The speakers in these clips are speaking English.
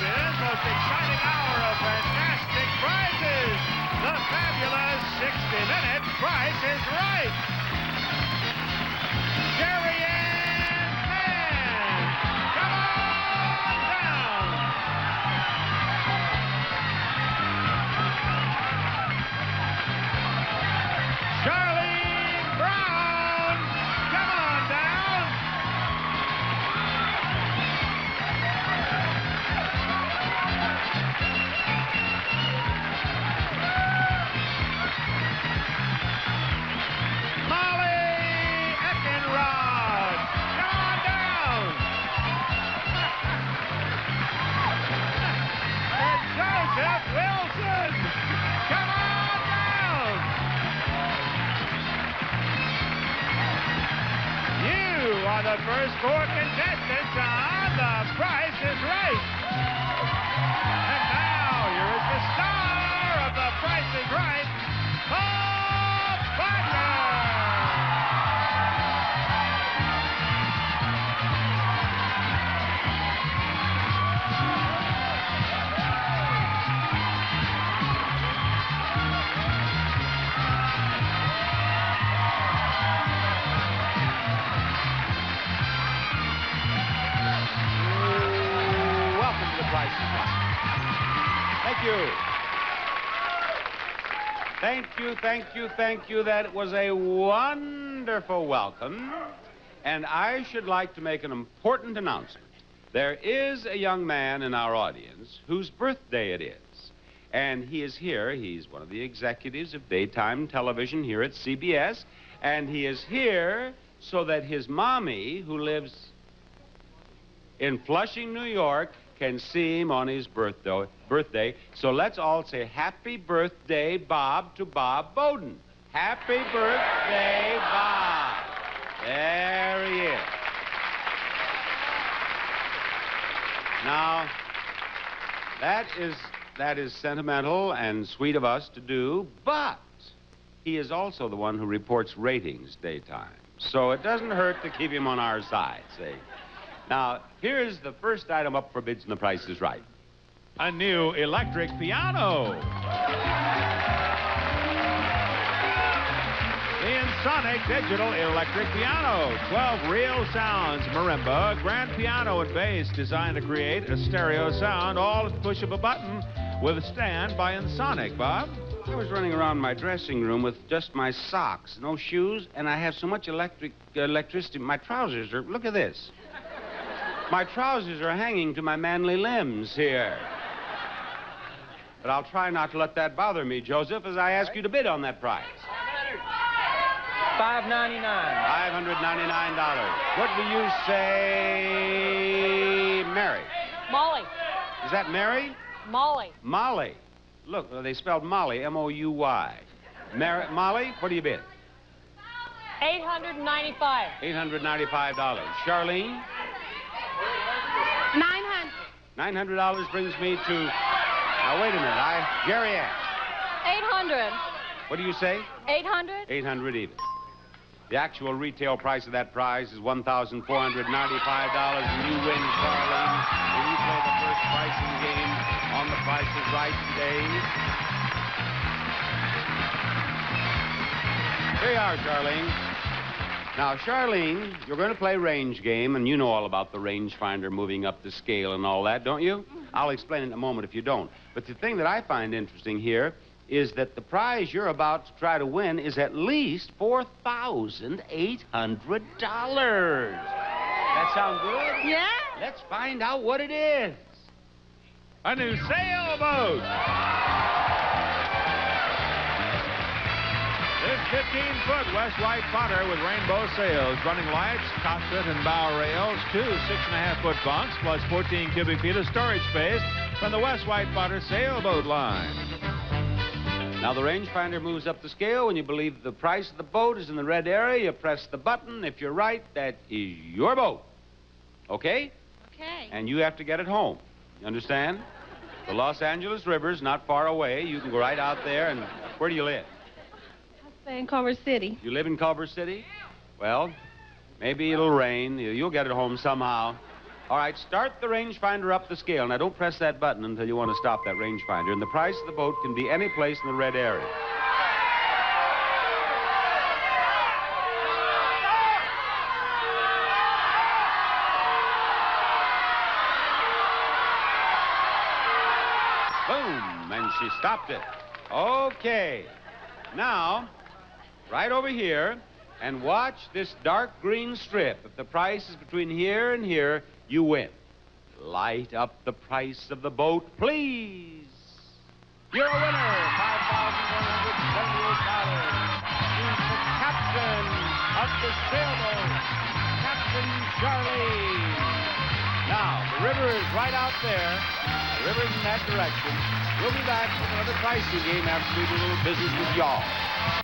is most exciting hour of fantastic prizes. The fabulous 60-minute Price is Right. Jerry and Nan, come on down. Charlene Brown, come on down. The first four contestants on The Price is Right. And now, here is the star of The Price is Right, Bob Boden. Thank you. That was a wonderful welcome. And I should like to make an important announcement. There is a young man in our audience whose birthday it is. And he is here. He's one of the executives of daytime television here at CBS. And he is here so that his mommy, who lives in Flushing, New York, can see him on his birthday. So let's all say happy birthday, Bob, to Bob Boden. Happy birthday, Bob. There he is. Now, that is sentimental and sweet of us to do, but he is also the one who reports ratings daytime. So it doesn't hurt to keep him on our side, see? Now, here's the first item up for bids, and The Price is Right. A new electric piano. The Sonic Digital Electric Piano. 12 real sounds, marimba, grand piano, and bass, designed to create a stereo sound, all at the push of a button with a stand by Ensoniq. Bob? I was running around my dressing room with just my socks, no shoes, and I have so much electricity. My trousers are, look at this. My trousers are hanging to my manly limbs here. But I'll try not to let that bother me, Joseph, as I ask you to bid on that price. $5.99. $599. What do you say, Mary? Molly. Is that Mary? Molly. Molly. Look, they spelled Molly, M-O-U-Y. Molly, what do you bid? $895. $895. Charlene? $900. $900 brings me to... Now, wait a minute. Jerry Ann. $800. What do you say? $800. $800 even. The actual retail price of that prize is $1,495, and you win, Charlene. When you play the first pricing game on The Price is Right today. Here you are, Charlene. Now, Charlene, you're going to play range game, and you know all about the rangefinder moving up the scale and all that, don't you? I'll explain it in a moment if you don't. But the thing that I find interesting here is that the prize you're about to try to win is at least $4,800. That sound good? Yeah. Let's find out what it is. A new sailboat. This 15-foot West White Potter with rainbow sails, running lights, cockpit and bow rails, two 6.5-foot bunks, plus 14 cubic feet of storage space from the West White Potter sailboat line. Now, the rangefinder moves up the scale. When you believe the price of the boat is in the red area, you press the button. If you're right, that is your boat. Okay? Okay. And you have to get it home. You understand? The Los Angeles River's not far away. You can go right out there, and where do you live? In Culver City. You live in Culver City? Well, maybe it'll rain. You'll get it home somehow. All right, start the rangefinder up the scale. Now, don't press that button until you want to stop that rangefinder. And the price of the boat can be any place in the red area. Boom, and she stopped it. Okay. Now, right over here, and watch this dark green strip. If the price is between here and here, you win. Light up the price of the boat, please. You're a winner, $5,178. He's the captain of the sailboat, Captain Charlie. Now, the river is right out there. The river's in that direction. We'll be back with another pricing game after we do a little business with y'all.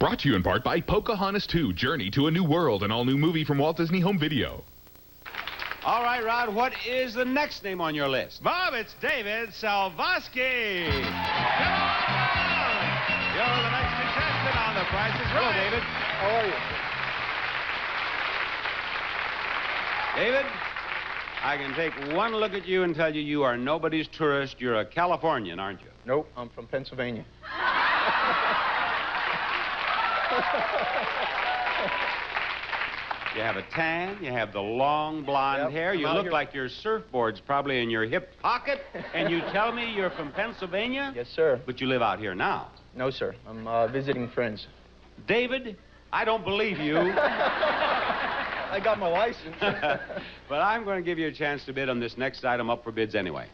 Brought to you in part by Pocahontas 2, Journey to a New World, an all-new movie from Walt Disney Home Video. All right, Rod, what is the next name on your list? Bob, it's David Salvosky. Come on! You're the next contestant on The Price is Right. Hello, David. How are you? David, I can take one look at you and tell you you are nobody's tourist. You're a Californian, aren't you? Nope, I'm from Pennsylvania. You have a tan, you have the long blonde Yep, hair, you I'm out look here. like your surfboard's probably in your hip pocket, and you tell me you're from Pennsylvania? Yes, sir. But you live out here now. No, sir. I'm visiting friends. David, I don't believe you. I got my license. But I'm going to give you a chance to bid on this next item up for bids anyway.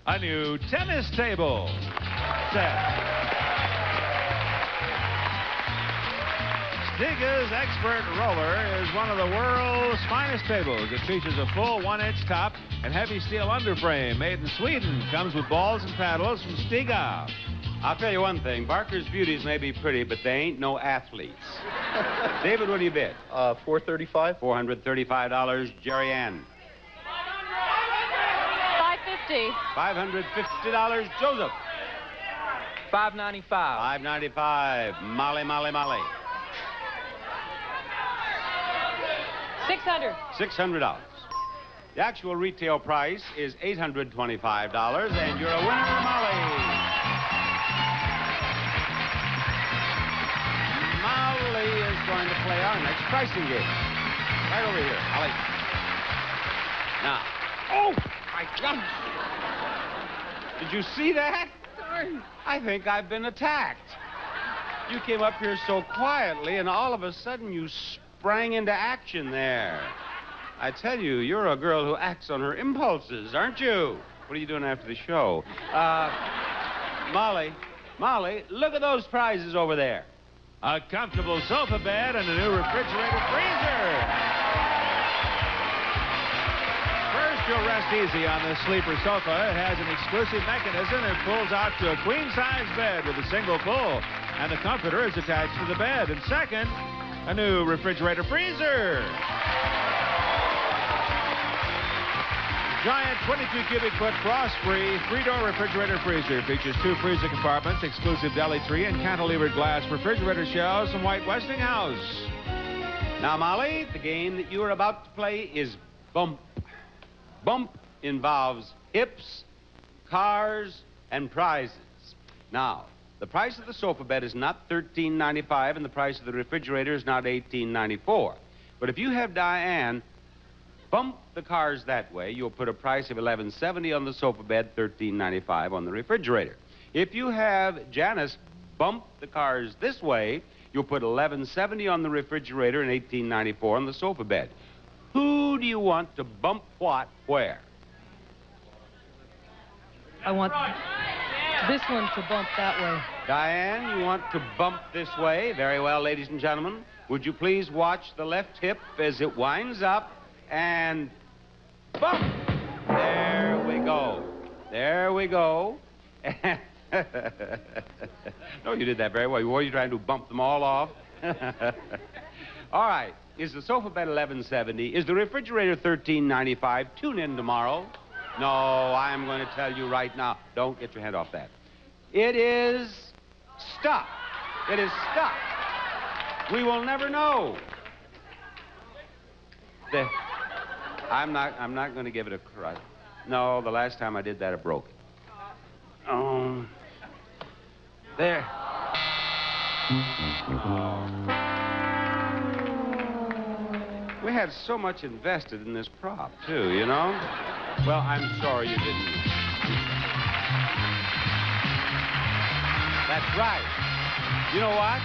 A new tennis table set. Stiga's Expert Roller is one of the world's finest tables. It features a full 1-inch top and heavy steel underframe made in Sweden. Comes with balls and paddles from Stiga. I'll tell you one thing. Barker's beauties may be pretty, but they ain't no athletes. David, what do you bid? $435. $435. Jerry Ann. $550. $550. Joseph. $595. $595. Molly. $600. $600. The actual retail price is $825, and you're a winner, Molly. Molly is going to play our next pricing game. Right over here, Molly. Now. Oh, my God. Did you see that? Sorry. I think I've been attacked. You came up here so quietly, and all of a sudden you sprang into action there. I tell you, you're a girl who acts on her impulses, aren't you? What are you doing after the show? Molly, look at those prizes over there. A comfortable sofa bed and a new refrigerator freezer. First, you'll rest easy on this sleeper sofa. It has an exclusive mechanism that pulls out to a queen-size bed with a single pull, and the comforter is attached to the bed. And second, a new refrigerator freezer. Giant 22 cubic foot frost-free 3-door refrigerator freezer features 2 freezer compartments, exclusive deli tree, and cantilevered glass refrigerator shelves from White Westinghouse. Now, Molly, the game that you are about to play is Bump. Bump involves hips, cars, and prizes. Now, the price of the sofa bed is not $13.95, and the price of the refrigerator is not $18.94. But if you have Diane bump the cars that way, you'll put a price of $11.70 on the sofa bed, $13.95 on the refrigerator. If you have Janice bump the cars this way, you'll put $11.70 on the refrigerator and $18.94 on the sofa bed. Who do you want to bump what where? I want this one to bump that way. Diane, you want to bump this way? Very well, ladies and gentlemen. Would you please watch the left hip as it winds up and bump? There we go. There we go. No, you did that very well. Were you trying to bump them all off? All right. Is the sofa bed $11.70? Is the refrigerator $13.95? Tune in tomorrow. No, I am going to tell you right now. Don't get your hand off that. It is stuck. It is stuck. We will never know. I'm not going to give it a cry. No, the last time I did that, I broke it. Oh. There. We had so much invested in this prop, too, you know? Well, I'm sorry you didn't. That's right. You know what?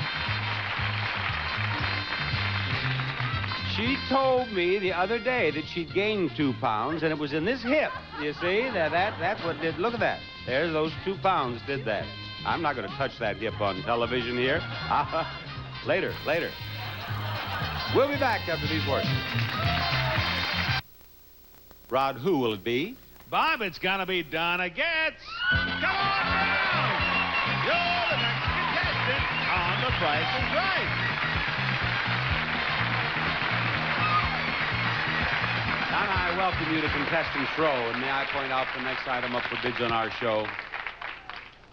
She told me the other day that she'd gained 2 pounds, and it was in this hip. You see? That's what did. Look at that. There's those 2 pounds did that. I'm not going to touch that hip on television here. Later. We'll be back after these words. Rod, who will it be? Bob, it's gonna be Donna Getz. Come on down. You're the next contestant on The Price is Right. Donna, I welcome you to Contestants Row, and may I point out the next item up for bids on our show?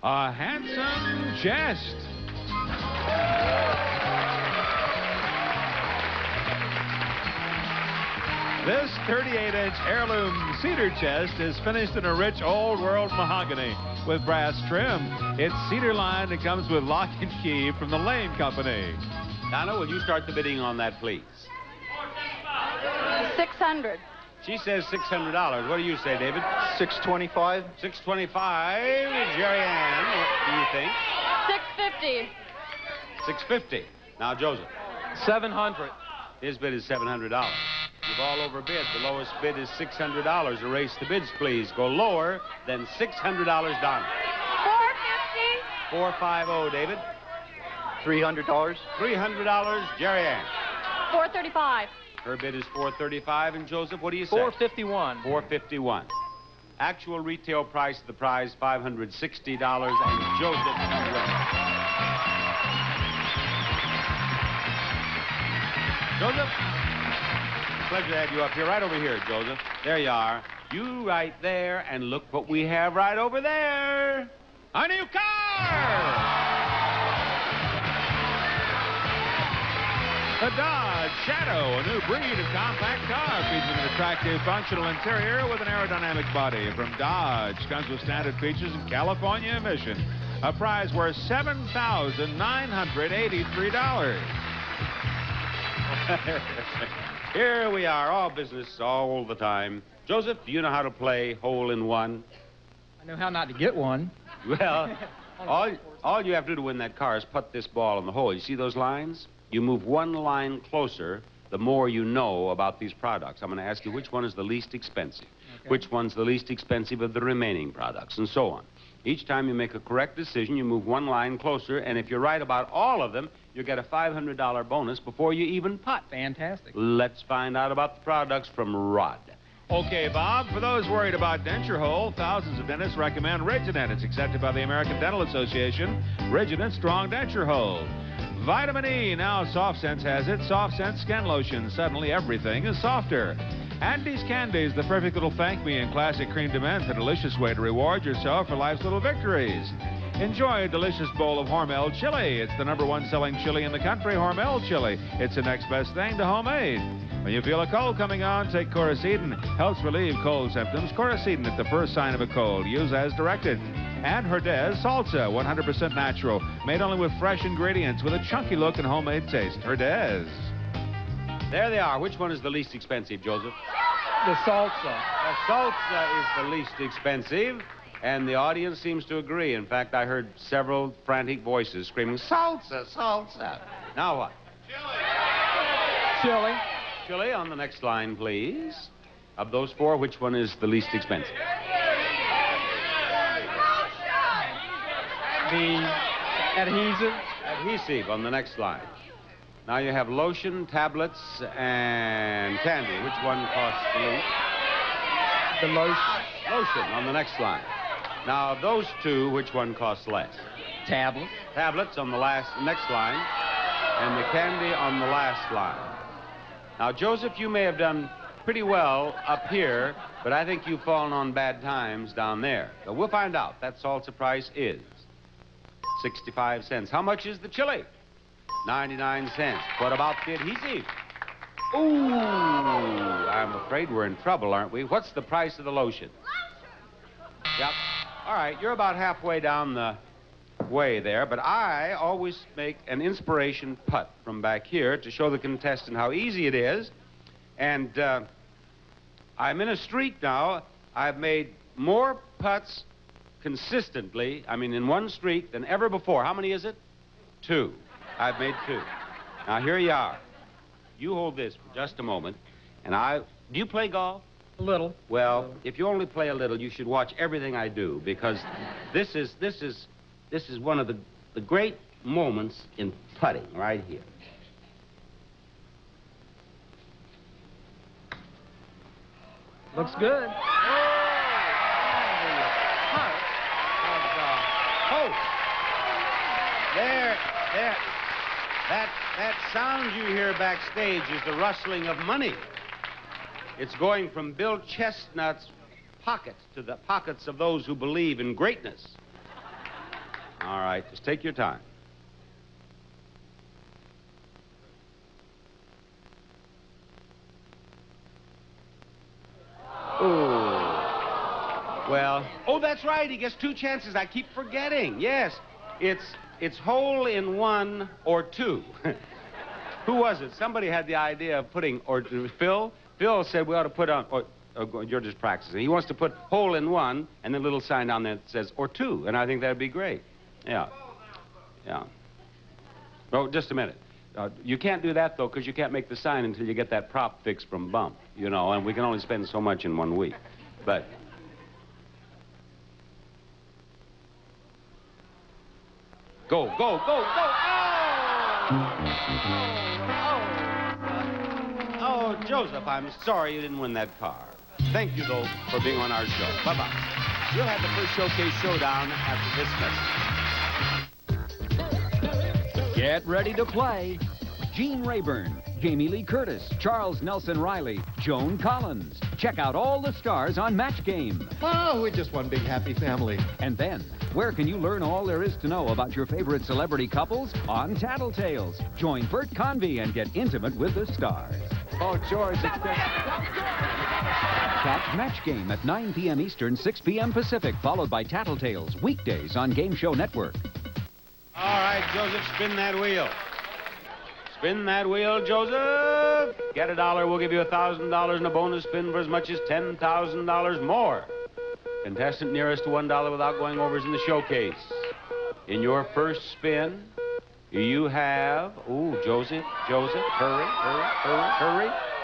A handsome chest. This 38-inch heirloom cedar chest is finished in a rich old-world mahogany with brass trim. It's cedar lined and comes with lock and key from the Lane Company. Donna, will you start the bidding on that, please? 600. She says $600. What do you say, David? 625. $625. Jerry Ann, what do you think? 650. $650. Now, Joseph. 700. His bid is $700. You've all overbid. The lowest bid is $600. Erase the bids, please. Go lower than $600, Donna. 450. 450, David. $300. $300, Jerry Ann. 435. Her bid is $435. And Joseph, what do you say? 451. $451. Actual retail price of the prize, $560, and Joseph wins. Joseph? Pleasure to have you up here. Right over here, Joseph. There you are. You right there, and look what we have right over there. A new car! The Dodge Shadow, a new breed of compact car featuring an attractive functional interior with an aerodynamic body. From Dodge, comes with standard features and California emission. A prize worth $7,983. Here we are, all business all the time. Joseph, do you know how to play hole-in-one? I know how not to get one. Well, all you have to do to win that car is put this ball in the hole. You see those lines? You move one line closer, the more you know about these products. I'm going to ask you which one is the least expensive, which one's the least expensive of the remaining products, and so on. Each time you make a correct decision, you move one line closer, and if you're right about all of them, you get a $500 bonus before you even putt. Fantastic. Let's find out about the products from Rod. Okay, Bob, for those worried about denture hole, thousands of dentists recommend Rigident. It's accepted by the American Dental Association. Rigident Strong Denture Hold. Vitamin E, now Soft Sense has it. Soft Sense Skin Lotion. Suddenly everything is softer. Andy's Candies, the perfect little thank me in classic cream de menthe, a delicious way to reward yourself for life's little victories. Enjoy a delicious bowl of Hormel chili. It's the #1 selling chili in the country, Hormel chili. It's the next best thing to homemade. When you feel a cold coming on, take Coracidin. Helps relieve cold symptoms. Coracidin at the first sign of a cold. Use as directed. And Herdez Salsa, 100% natural. Made only with fresh ingredients with a chunky look and homemade taste. Herdez. There they are. Which one is the least expensive, Joseph? The salsa. The salsa is the least expensive, and the audience seems to agree. In fact, I heard several frantic voices screaming, salsa, salsa. Now what? Chili. Chili on the next line, please. Of those four, which one is the least expensive? The adhesive. Adhesive on the next line. Now you have lotion, tablets, and candy. Which one costs the least? The lotion. Lotion on the next line. Now, of those two, which one costs less? Tablet. Tablets on the next line, and the candy on the last line. Now, Joseph, you may have done pretty well up here, but I think you've fallen on bad times down there. But we'll find out. That salsa price is 65 cents. How much is the chili? 99 cents. What about the adhesive? Ooh, I'm afraid we're in trouble, aren't we? What's the price of the lotion? Yep. All right, you're about halfway down the way there, but I always make an inspiration putt from back here to show the contestant how easy it is. And I'm in a streak now. I've made more putts consistently, I mean in one streak, than ever before. How many is it? 2. I've made 2. Now here you are. You hold this for just a moment, and do you play golf? A little. Well, if you only play a little, you should watch everything I do, because this is one of the great moments in putting right here. Looks good. That sound you hear backstage is the rustling of money. It's going from Bill Chestnut's pockets to the pockets of those who believe in greatness. All right, just take your time. Ooh. Well, oh, that's right. He gets 2 chances. I keep forgetting. Yes, it's hole in 1 or 2. Who was it? Somebody had the idea of putting, or Phil? Phil said we ought to put on, or you're just practicing. He wants to put hole in 1 and then a little sign down there that says or 2, and I think that'd be great. Yeah. Yeah. Oh, just a minute. You can't do that, though, because you can't make the sign until you get that prop fixed from Bump, you know, and we can only spend so much in 1 week. But... Go, go, go, go! Oh, Joseph, I'm sorry you didn't win that car. Thank you, though, for being on our show. Bye-bye. We'll have the first Showcase Showdown after this message. Get ready to play. Gene Rayburn, Jamie Lee Curtis, Charles Nelson Riley, Joan Collins. Check out all the stars on Match Game. Oh, we're just one big happy family. And then, where can you learn all there is to know about your favorite celebrity couples? On Tattletales. Join Bert Convy and get intimate with the stars. Oh, George, it's great. Catch Match Game at 9 p.m. Eastern, 6 p.m. Pacific, followed by Tattletales, weekdays on Game Show Network. All right, Joseph, spin that wheel. Spin that wheel, Joseph. Get $1, we'll give you $1,000 and a bonus spin for as much as $10,000 more. Contestant nearest to $1 without going over is in the showcase. In your first spin, you have... Ooh, Joseph, hurry.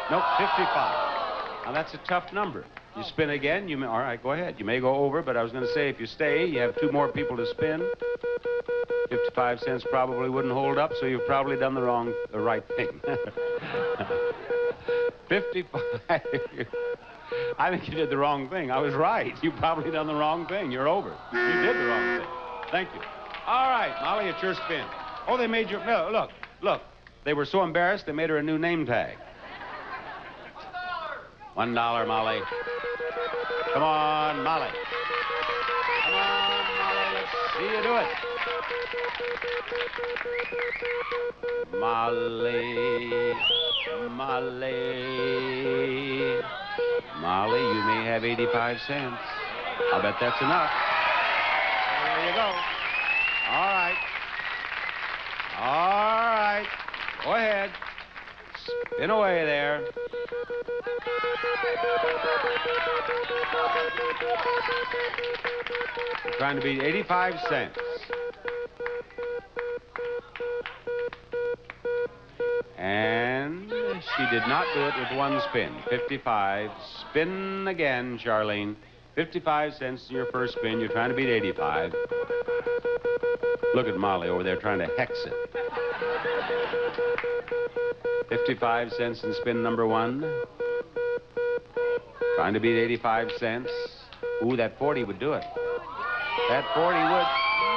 Nope, 55. Now, that's a tough number. You spin again, you may... All right, go ahead. You may go over, but I was going to say, if you stay, you have 2 more people to spin. 55 cents probably wouldn't hold up, so you've probably done the right thing. 55. I think you did the wrong thing. I was right. You've probably done the wrong thing. You're over. You did the wrong thing. Thank you. All right, Molly, it's your spin. Oh, they made your... No, look. They were so embarrassed, they made her a new name tag. $1, Molly. Come on, Molly. Come on, Molly. Let's see you do it. Molly, you may have 85 cents. I'll bet that's enough. There you go. All right. Go ahead. Spin away there. You're trying to beat 85 cents. And she did not do it with 1 spin. 55. Spin again, Charlene. 55 cents in your first spin. You're trying to beat 85. Look at Molly over there trying to hex it. 55 cents in spin number 1. Trying to beat 85 cents. Ooh, that 40 would do it. That 40 would.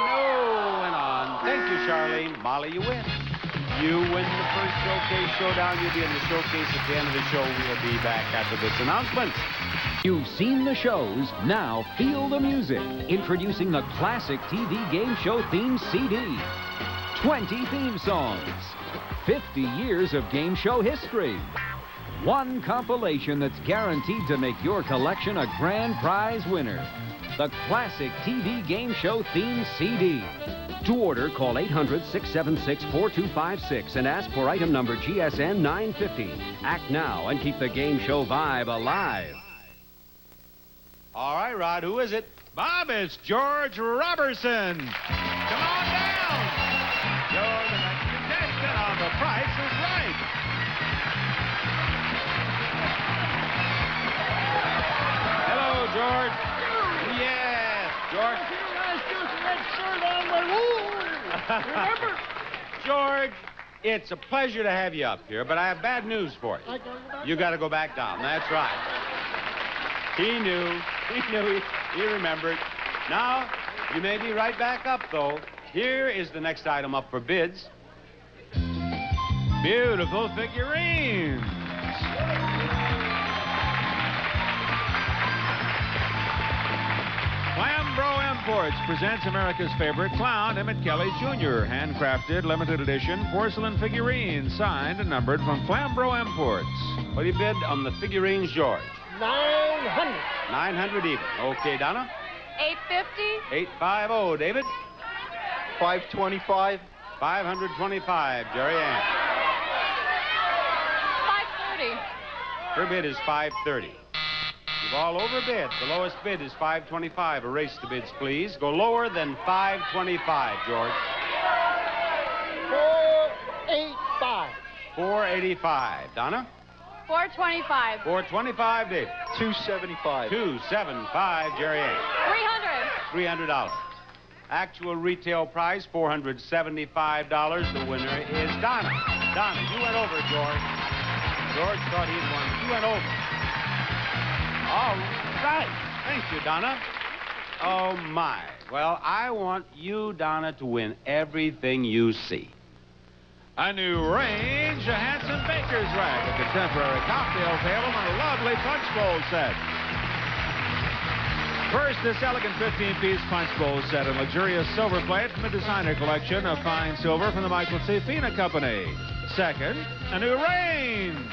No, went on. Thank you, Charlene. Molly, you win. You win the first Showcase Showdown. You'll be in the showcase at the end of the show. We'll be back after this announcement. You've seen the shows. Now feel the music. Introducing the classic TV game show theme CD. 20 theme songs. 50 years of game show history. One compilation that's guaranteed to make your collection a grand prize winner. The classic TV game show theme CD. To order, call 800-676-4256 and ask for item number GSN 950. Act now and keep the game show vibe alive. All right, Rod, who is it? Bob, it's George Robertson. Come on down. You're the next contestant on The Price is Right. Hello, George. Yes, George. Remember? George, it's a pleasure to have you up here, but I have bad news for you. You got to go back down. That's right. He knew. He remembered. Now, you may be right back up, though. Here is the next item up for bids. Beautiful figurines. Flambro Imports presents America's favorite clown, Emmett Kelly Jr. Handcrafted, limited edition porcelain figurines, signed and numbered from Flambro Imports. What do you bid on the figurines, George? 900. 900 even. Okay, Donna? 850. 850, David? 525. 525, Jerry Ann. 530. Her bid is 530. You've all overbid. The lowest bid is 525. Erase the bids, please. Go lower than 525, George. 485. 485. Donna? 425. 425, David. 275. 275, Jerry Ann. 300. $300. Actual retail price, $475. The winner is Donna. Donna, you went over, George. George thought he'd won. You went over. All right. Thank you, Donna. Oh, my. Well, I want you, Donna, to win everything you see. A new range, a handsome baker's rack, a contemporary cocktail table, and a lovely punch bowl set. First, this elegant 15-piece punch bowl set and luxurious silver plate from the designer collection of fine silver from the Michael C. Fina Company. Second, a new range.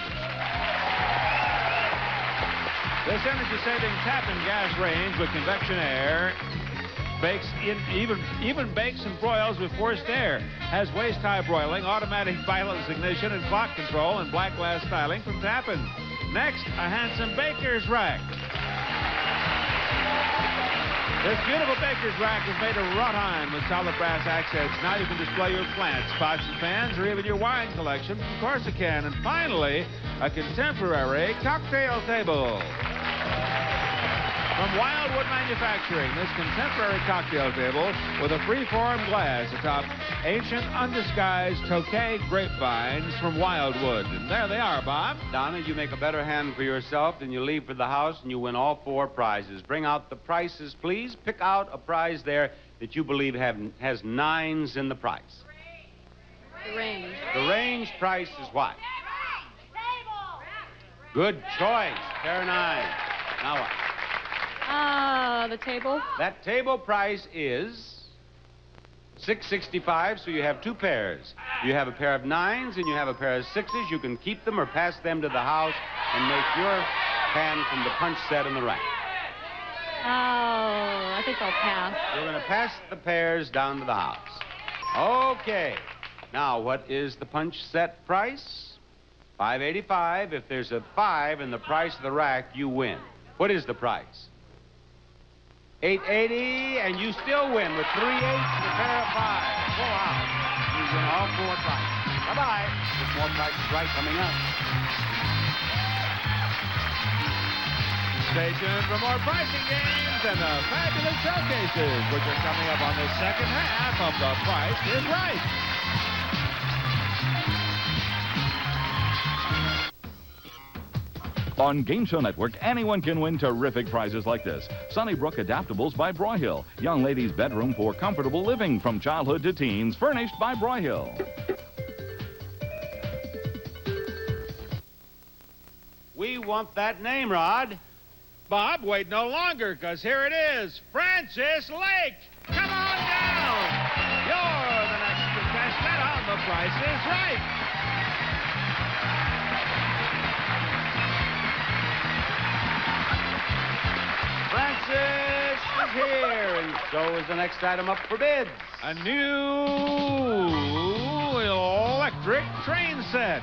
This energy-saving tap and gas range with convection air bakes even bakes and broils with forced air. Has waist-high broiling, automatic wireless ignition, and clock control, and black glass styling from Tappan. Next, a handsome baker's rack. This beautiful baker's rack is made of wrought iron with solid brass accents. Now you can display your plants, pots and pans, or even your wine collection from Corsican. And finally, a contemporary cocktail table. From Wildwood Manufacturing, this contemporary cocktail table with a free-form glass atop ancient, undisguised Tokay grapevines from Wildwood. And there they are, Bob. Donna, you make a better hand for yourself than you leave for the house, and you win all 4 prizes. Bring out the prices, please. Pick out a prize there that you believe has 9s in the price. The range. The range price is what? Good choice. Pair 9. Now what? The table. That table price is $6.65, so you have 2 pairs. You have a pair of 9s and you have a pair of 6s. You can keep them or pass them to the house and make your hand from the punch set in the rack. Oh, I think I'll pass. You're going to pass the pairs down to the house. Okay. Now, what is the punch set price? $5.85. If there's a 5 in the price of the rack, you win. What is the price? $8.80, and you still win with 3 8s and a pair of 5s. Go out. You win all 4 prizes. Bye-bye. There's more Prices Right coming up. Stay tuned for more pricing games and the fabulous showcases, which are coming up on the second half of The Price is Right. On Game Show Network, anyone can win terrific prizes like this. Sunnybrook Adaptables by Broyhill. Young ladies' bedroom for comfortable living from childhood to teens, furnished by Broyhill. We want that name, Rod. Bob, wait no longer, because here it is, Francis Lake. Come on down. You're the next contestant on The Price is Right. is here, and so is the next item up for bids. A new electric train set.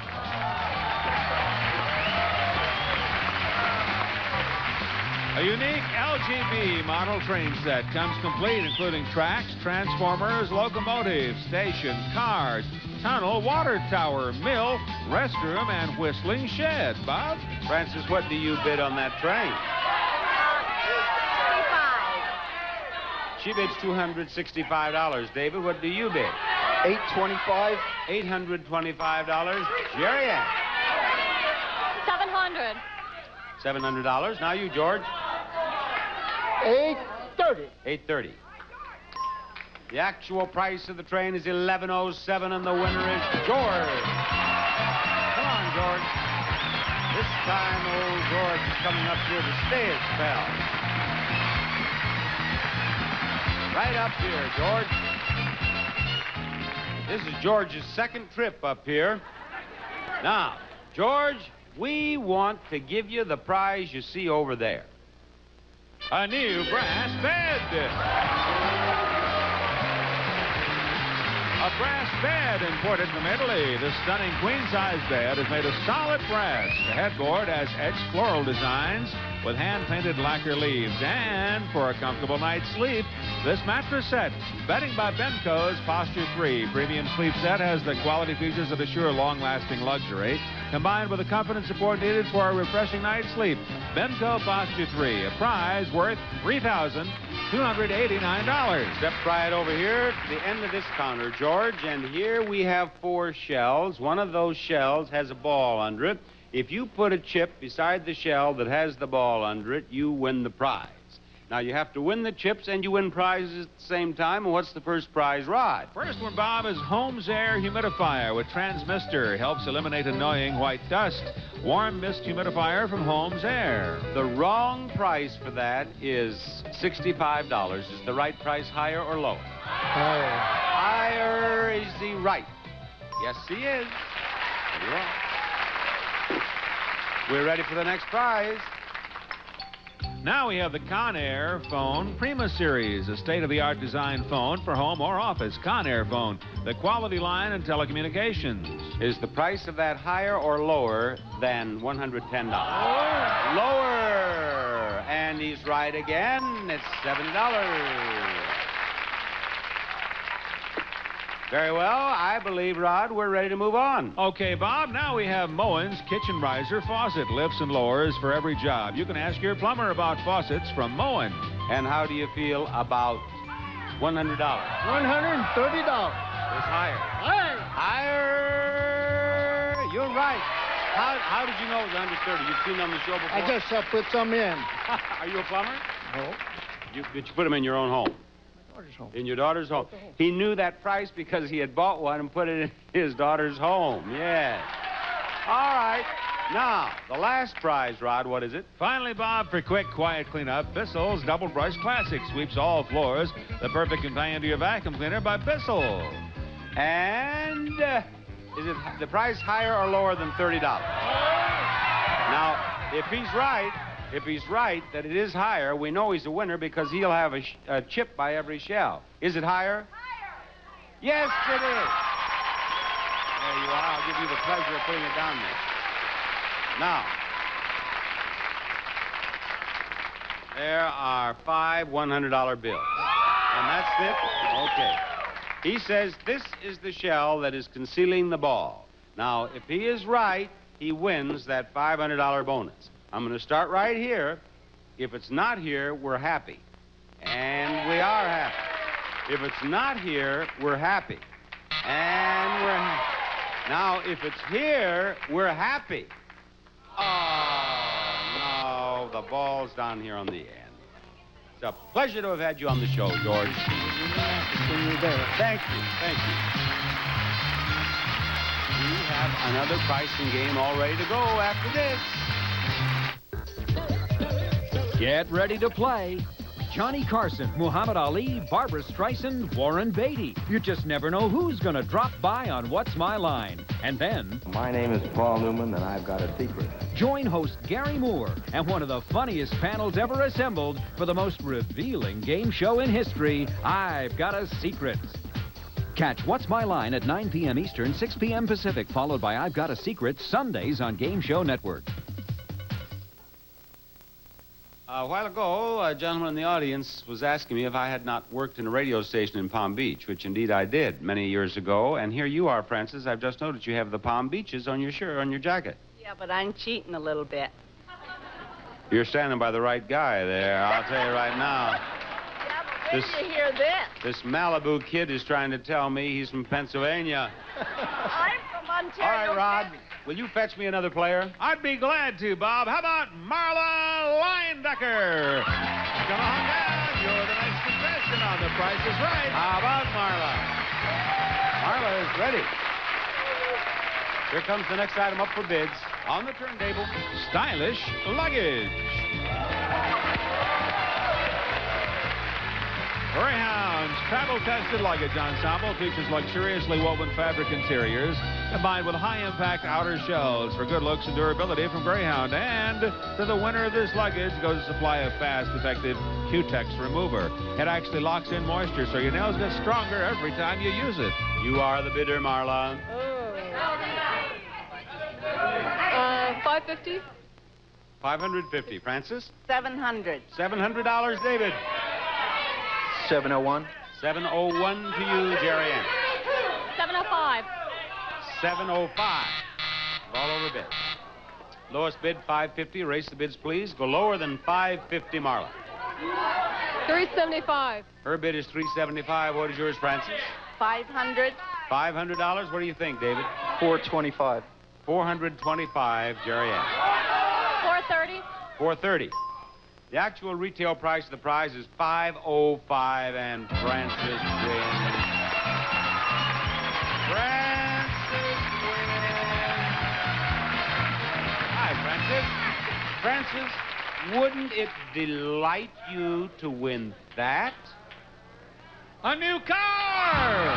A unique LGB model train set comes complete, including tracks, transformers, locomotives, station, cars, tunnel, water tower, mill, restroom, and whistling shed. Bob? Francis, what do you bid on that train? She bids $265. David, what do you bid? $825. $825. Jerry Ann? $700. $700. Now you, George? $830. $830. The actual price of the train is $1107, and the winner is George. Come on, George. This time, old George is coming up here to stay a spell. Right up here, George. This is George's second trip up here. Now, George, we want to give you the prize you see over there. A new brass bed. A brass bed imported from Italy. The stunning queen-size bed is made of solid brass. The headboard has etched floral designs with hand-painted lacquer leaves. And for a comfortable night's sleep, this mattress set, bedding by Benco's Posture 3. Premium sleep set has the quality features that assure long-lasting luxury, combined with the comfort and support needed for a refreshing night's sleep. Benco Posture 3, a prize worth $3,289. Step right over here to the end of this counter, George, and here we have 4 shells. One of those shells has a ball under it. If you put a chip beside the shell that has the ball under it, you win the prize. Now, you have to win the chips and you win prizes at the same time. And what's the first prize, Rod? First one, Bob, is Home's Air Humidifier with Transmister. Helps eliminate annoying white dust. Warm mist humidifier from Home's Air. The wrong price for that is $65. Is the right price higher or lower? Higher. Higher is he right? Yes, he is. You're right. We're ready for the next prize. Now we have the Conair Phone Prima Series, a state-of-the-art design phone for home or office. Conair Phone, the quality line in telecommunications. Is the price of that higher or lower than $110? Lower. And he's right again. It's $70. Very well. I believe, Rod, we're ready to move on. Okay, Bob, now we have Moen's Kitchen Riser Faucet, lifts and lowers for every job. You can ask your plumber about faucets from Moen. And how do you feel about $100? $130. It's higher. Higher. Higher. You're right. How did you know it was $130? You've seen it on the show before? I guess I put some in. Are you a plumber? No. Did you put them in your own home? Home. In your daughter's home. He knew that price because he had bought one and put it in his daughter's home. Yes. All right. Now, the last prize, Rod, what is it? Finally, Bob, for quick, quiet cleanup, Bissell's Double Brush Classic sweeps all floors. The perfect companion to your vacuum cleaner by Bissell. And is it the price higher or lower than $30? Now, if he's right that it is higher, we know he's a winner because he'll have a chip by every shell. Is it higher? Higher. Yes, it is. There you are. I'll give you the pleasure of putting it down there. Now, there are 5 $100 bills. And that's it? Okay. He says this is the shell that is concealing the ball. Now, if he is right, he wins that $500 bonus. I'm going to start right here. If it's not here, we're happy. And we are happy. If it's not here, we're happy. And we're happy. Now, if it's here, we're happy. Oh, no, the ball's down here on the end. It's a pleasure to have had you on the show, George. Thank you. Thank you. We have another pricing game all ready to go after this. Get ready to play. Johnny Carson, Muhammad Ali, Barbara Streisand, Warren Beatty. You just never know who's going to drop by on What's My Line. And then... My name is Paul Newman, and I've got a secret. Join host Gary Moore and one of the funniest panels ever assembled for the most revealing game show in history, I've Got a Secret. Catch What's My Line at 9 p.m. Eastern, 6 p.m. Pacific, followed by I've Got a Secret, Sundays on Game Show Network. A while ago, a gentleman in the audience was asking me if I had not worked in a radio station in Palm Beach, which indeed I did many years ago. And here you are, Francis. I've just noticed you have the Palm Beaches on your shirt, on your jacket. Yeah, but I'm cheating a little bit. You're standing by the right guy there, I'll tell you right now. Yeah, but wait till you hear this. This Malibu kid is trying to tell me he's from Pennsylvania. I'm from Ontario. All right, Rod, will you fetch me another player? I'd be glad to, Bob. How about Marla Leindecker? Come on down. You're the next contestant on The Price is Right. How about Marla? Marla is ready. Here comes the next item up for bids. On the turntable. Stylish luggage. Greyhound's travel-tested luggage ensemble features luxuriously woven fabric interiors combined with high-impact outer shells for good looks and durability from Greyhound. And to the winner of this luggage goes a supply of fast, effective Q-Tex remover. It actually locks in moisture so your nails get stronger every time you use it. You are the bidder, Marla. $550. $550. Francis? $700. $700, David. 701. 701 to you, Jerry Ann. 705. 705. All over bid. Lowest bid, $550. Erase the bids, please. Go lower than $550, Marla. $375. Her bid is $375. What is yours, Francis? $500. $500. What do you think, David? 425. $425, Jerry Ann. $430. $430. The actual retail price of the prize is $505, and Francis wins. Francis wins. Hi, Francis. Francis, wouldn't it delight you to win that? A new car!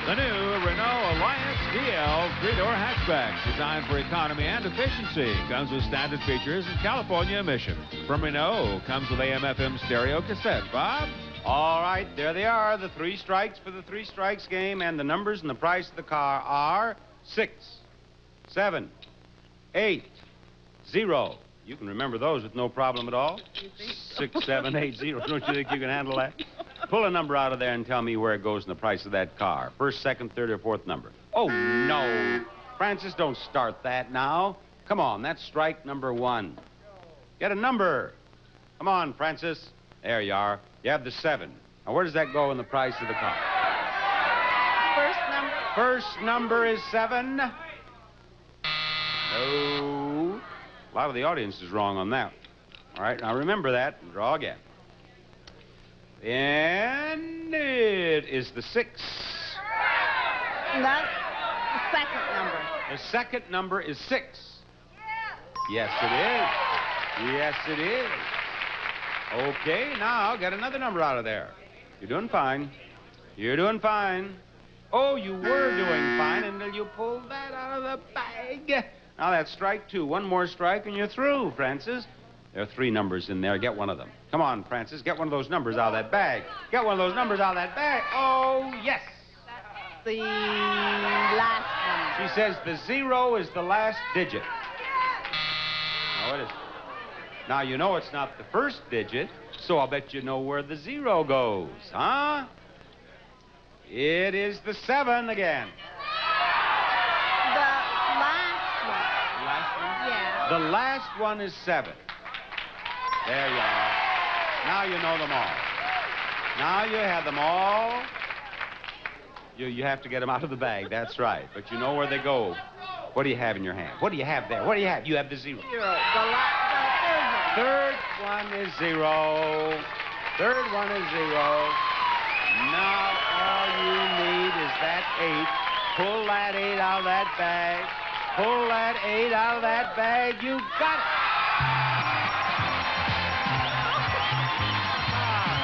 The new Renault Alliance DL three-door hatchback, designed for economy and efficiency, comes with standard features and California emission. From Renault, comes with AM/FM stereo cassette. Bob? All right, there they are, the three strikes for the three strikes game, and the numbers and the price of the car are 6, 7, 8, 0. You can remember those with no problem at all. 6, 7, 8, 0. Don't you think you can handle that? Pull a number out of there and tell me where it goes in the price of that car. First, second, third, or fourth number. Oh, no. Francis, don't start that now. Come on, that's strike number 1. Get a number. Come on, Francis. There you are. You have the 7. Now, where does that go in the price of the car? First number. First number is 7. No. A lot of the audience is wrong on that. All right, now remember that and draw again. And it is the 6. That's the second number. The second number is 6. Yes, it is. Yes, it is. Okay, now get another number out of there. You're doing fine. You're doing fine. Oh, you were doing fine until you pulled that out of the bag. Now that's strike 2. One more strike and you're through, Francis. There are 3 numbers in there. Get one of them. Come on, Francis. Get one of those numbers out of that bag. Get one of those numbers out of that bag. Oh, yes. That's the last number. She says the 0 is the last digit. No, it isn't. Now, you know it's not the first digit, so I'll bet you know where the 0 goes, huh? It is the 7 again. The last one. The last one? Yeah. The last one is 7. There you are. Now you know them all. Now you have them all. You have to get them out of the bag. That's right. But you know where they go. What do you have in your hand? What do you have there? What do you have? You have the 0. 0. The third one. Third one is 0. Third one is 0. Now all you need is that 8. Pull that 8 out of that bag. Pull that 8 out of that bag. You got it.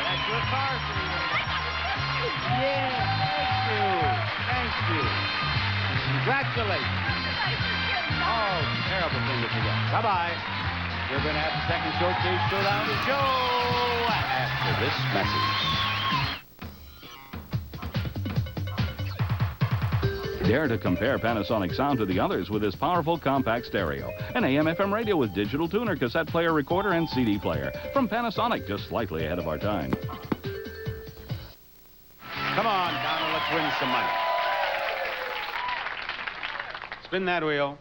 That's your car, sweetie. Yeah, thank you. Congratulations. Oh, terrible thing to forget. Bye-bye. We're going to have the second showcase showdown to show after this message. Dare to compare Panasonic sound to the others with this powerful compact stereo. An AM/FM radio with digital tuner, cassette player, recorder, and CD player. From Panasonic, just slightly ahead of our time. Come on, Donna, let's win some money. Spin that wheel.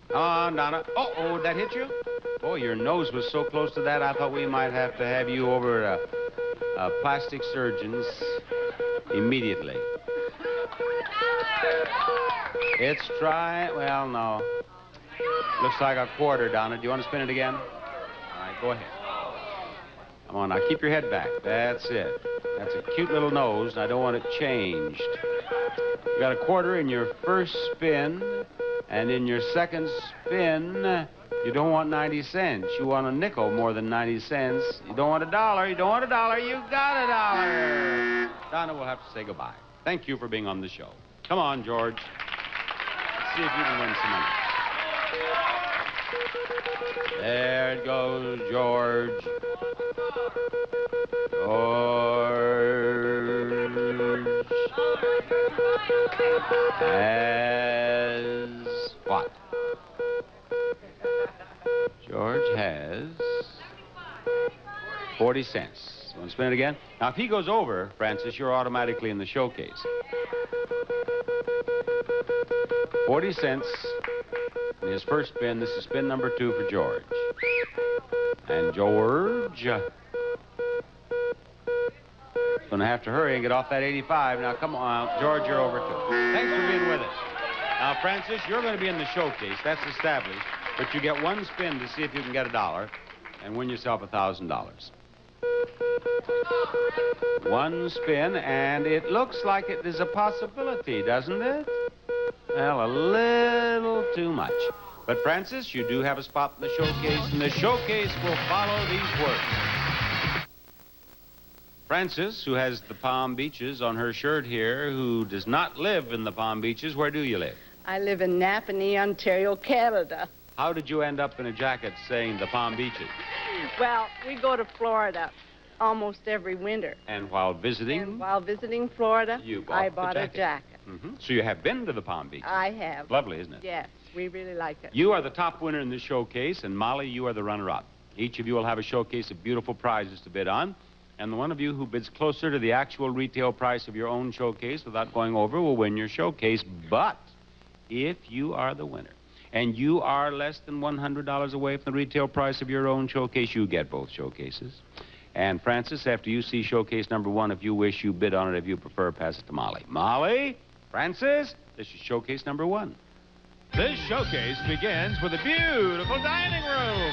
Come on, Donna. Oh, that hit you? Oh, your nose was so close to that, I thought we might have to have you over a plastic surgeon's immediately. It's try. Well, no. Looks like a quarter, Donna. Do you want to spin it again? All right, go ahead. Come on, now keep your head back. That's it. That's a cute little nose, and I don't want it changed. You got a quarter in your first spin, and in your second spin, you don't want 90 cents. You want a nickel more than 90 cents. You don't want a dollar. You don't want a dollar. You got a dollar. Donna, we'll have to say goodbye. Thank you for being on the show. Come on, George. Let's see if you can win some money. There it goes, George. George has what? George has 40 cents. You want to spin it again? Now, if he goes over, Francis, you're automatically in the showcase. 40 cents in his first spin. This is spin number 2 for George. And George going to have to hurry and get off that 85. Now, come on, George, you're over 2. Thanks for being with us. Now, Francis, you're going to be in the showcase. That's established. But you get one spin to see if you can get a dollar and win yourself $1,000. One spin, and it looks like it is a possibility, doesn't it? Well, a little too much. But, Francis, you do have a spot in the showcase, and the showcase will follow these words. Francis, who has the Palm Beaches on her shirt here, who does not live in the Palm Beaches, where do you live? I live in Napanee, Ontario, Canada. How did you end up in a jacket saying the Palm Beaches? Well, we go to Florida almost every winter. And while visiting? And while visiting Florida, I bought a jacket. Mm-hmm. So you have been to the Palm Beaches? I have. Lovely, isn't it? Yes, we really like it. You are the top winner in this showcase, and Molly, you are the runner-up. Each of you will have a showcase of beautiful prizes to bid on, and the one of you who bids closer to the actual retail price of your own showcase without going over will win your showcase. But if you are the winner, and you are less than $100 away from the retail price of your own showcase, you get both showcases. And, Francis, after you see showcase number 1, if you wish, you bid on it. If you prefer, pass it to Molly. Molly, Francis, this is showcase number 1. This showcase begins with a beautiful dining room.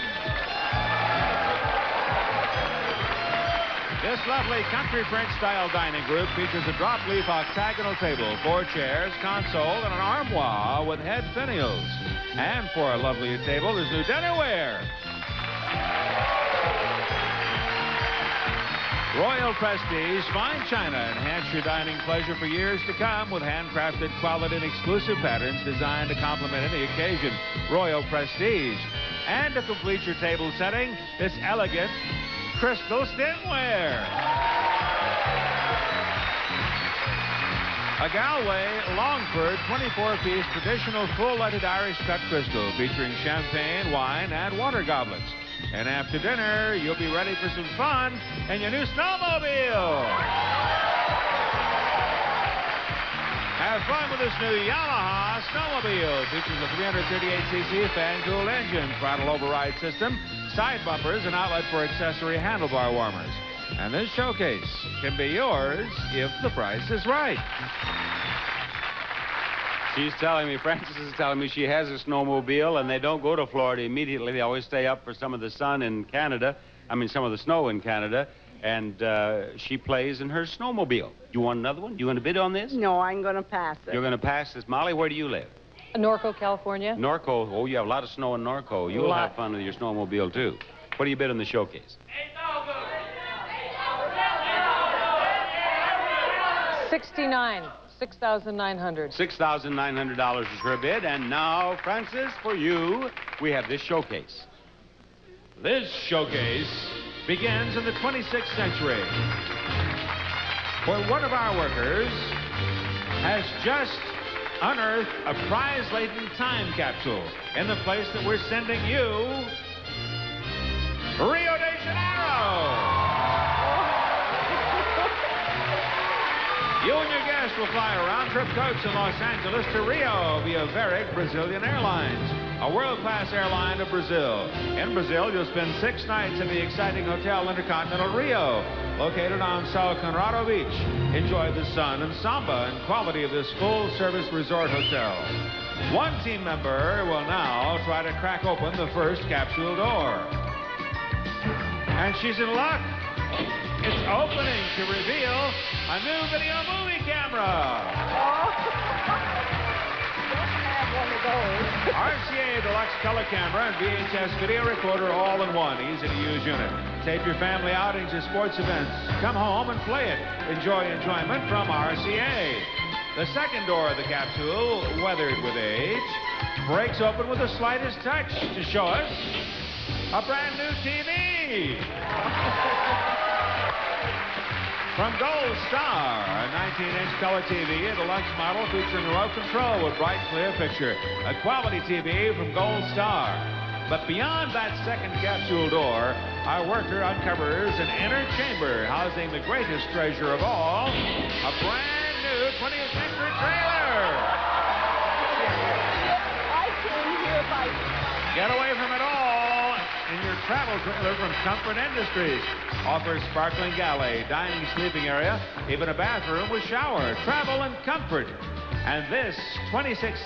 This lovely country French-style dining group features a drop-leaf octagonal table, 4 chairs, console, and an armoire with head finials. And for a lovely table, there's new dinnerware. Royal Prestige fine china enhance your dining pleasure for years to come with handcrafted quality and exclusive patterns designed to complement any occasion. Royal Prestige. And to complete your table setting, this elegant crystal stemware. A Galway Longford 24-piece traditional full-lighted Irish cut crystal featuring champagne, wine, and water goblets. And after dinner, you'll be ready for some fun in your new snowmobile. Have fun with this new Yamaha snowmobile. Features a 338cc fan-cooled engine, throttle override system, side bumpers, and outlet for accessory handlebar warmers. And this showcase can be yours if the price is right. She's telling me, Francis is telling me she has a snowmobile, and they don't go to Florida immediately. They always stay up for some of the sun in Canada. I mean, some of the snow in Canada. And she plays in her snowmobile. You want another one? Do you want to bid on this? No, I'm going to pass it. You're going to pass this. Molly, where do you live? Norco, California. Norco. Oh, you have a lot of snow in Norco. You'll have fun with your snowmobile, too. What do you bid on the showcase? 69. $6,900. $6,900 is her bid. And now, Francis, for you, we have this showcase. This showcase begins in the 26th century, where one of our workers has just unearthed a prize-laden time capsule in the place that we're sending you, Rio de Janeiro. You and your guests will fly a round-trip coach from Los Angeles to Rio via Varig Brazilian Airlines, a world-class airline of Brazil. In Brazil, you'll spend 6 nights in the exciting Hotel Intercontinental Rio, located on Sao Conrado Beach. Enjoy the sun and samba and quality of this full-service resort hotel. One team member will now try to crack open the first capsule door. And she's in luck. It's opening to reveal a new video movie camera. RCA Deluxe Color Camera and VHS Video Recorder all in one. Easy to use unit. Tape your family outings or sports events. Come home and play it. Enjoy enjoyment from RCA. The second door of the capsule, weathered with age, breaks open with the slightest touch to show us a brand new TV. From Gold Star, a 19-inch color TV, a deluxe model featuring remote control with bright, clear picture. A quality TV from Gold Star. But beyond that second capsule door, our worker uncovers an inner chamber housing the greatest treasure of all, a brand new 20th century trailer. I came here by... Get away from it all in your travel trailer from Comfort Industries. Offers sparkling galley, dining, sleeping area, even a bathroom with shower, travel and comfort. And this 26th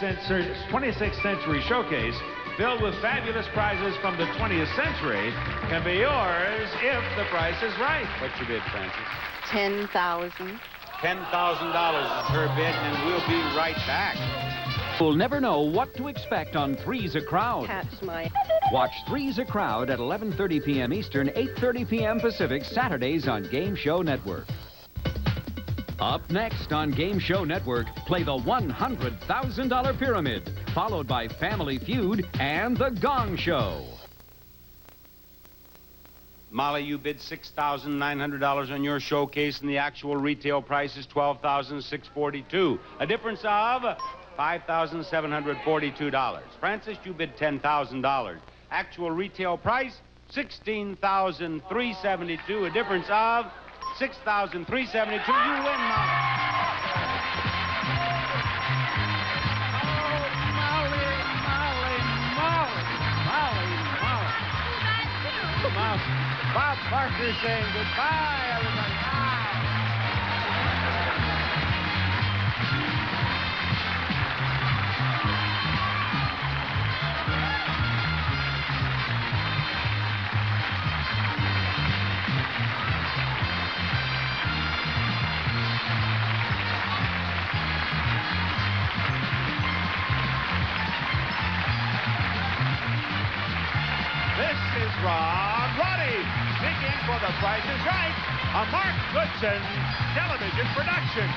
century showcase, filled with fabulous prizes from the 20th century, can be yours if the price is right. What's your bid, Francis? $10,000. $10,000 is her bid, and we'll be right back. You'll never know what to expect on Three's a Crowd. Catch my... Watch Three's a Crowd at 11:30 p.m. Eastern, 8:30 p.m. Pacific, Saturdays on Game Show Network. Up next on Game Show Network, play the $100,000 Pyramid, followed by Family Feud and The Gong Show. Molly, you bid $6,900 on your showcase, and the actual retail price is $12,642. A difference of $5,742. Francis, you bid $10,000. Actual retail price, $16,372. A difference of $6,372. You win, Molly. Bob Barker saying goodbye, everybody. This is Rob Roddy speaking for The Price is Right, a Mark Goodson television production.